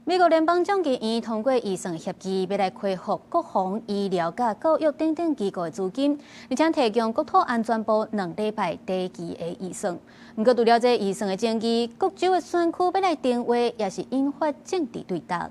美国联邦众议院通过预算协议，要来恢复国防、医疗、甲教育等等机构的资金，而且提供国土安全部2礼拜第一期的预算。不过，除了这预算的争议，各州的选区要来定位，也是引发政治对答。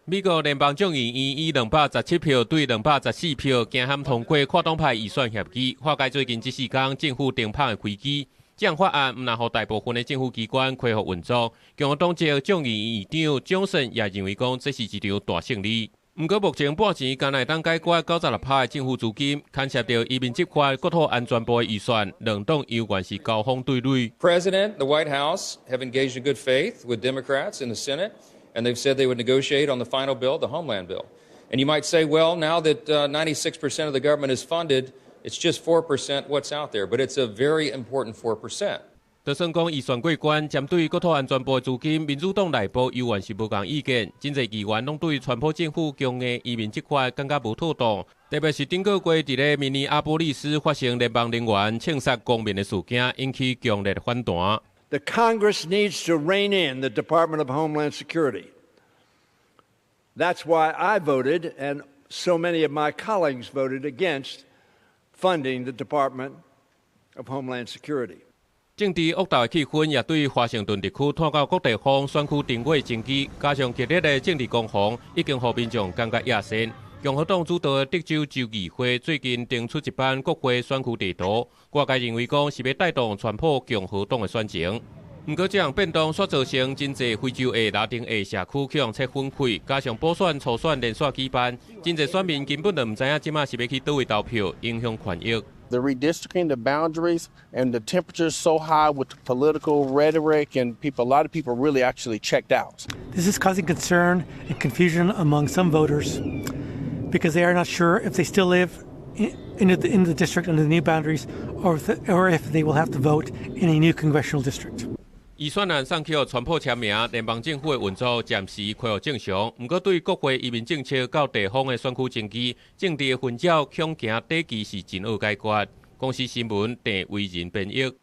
美国联邦众议院以217票对214票，惊喊通过跨党派预算协议。化解最近这4天政府停拍的危机。这项法案唔能让大部分的政府机关恢复运作，共和党籍众议院议长蒋森也认为讲这是一场大胜利。不过目前半钱敢乃当解决96%的政府资金，牵涉到移民这块国土安全部的预算，两党犹原是交锋对垒。President, the White House have engaged in good faith with Democrats in the Senate, and they've said they would negotiate on the final bill, the Homeland Bill. And you might say, well, now that 96% of the government is funded,It's just 4% what's out there, but it's a very important 4%. 就算讲预算过关，针对国土安全部的资金，民主党内部犹原是无共意见。真侪议员拢对川普政府强硬移民这块感觉无妥当，特别是顶个月伫咧明尼阿波利斯发生联邦人员枪杀公民的事件，引起强烈的反弹。The Congress needs to rein in the Department of Homeland Security. That's why I voted, and so many of my colleagues voted against.Funding the Department of Homeland Security. 政治恶斗的气氛也对华盛顿地区拖到各地方选区定位争议，加上激烈的政治攻防，已经让民众感觉野心。共和党主导的德州州议会最近定出一版国会选区地图，外界认为讲是要带动川普共和党的选情。不过，这样变动所造成真侪非洲的拉丁裔社区向切分开，加上补选、初选连续举办，真侪选民根本就唔知影即马是要去倒位投票，影响权益。The redistricting, the boundaries, and the temperatures so high with the political rhetoric, and a lot of people really actually checked out. This is causing concern and confusion among some voters because they are not sure if they still live in the district under the new boundaries, or if they will have to vote in a new congressional district. 预算案送去川普签名，联邦政府的运作暂时恢复正常。不过，对国会移民政策到地方的选区争议，政治的混淆恐惊短期是真好解决。公司新闻，郑伟仁编译。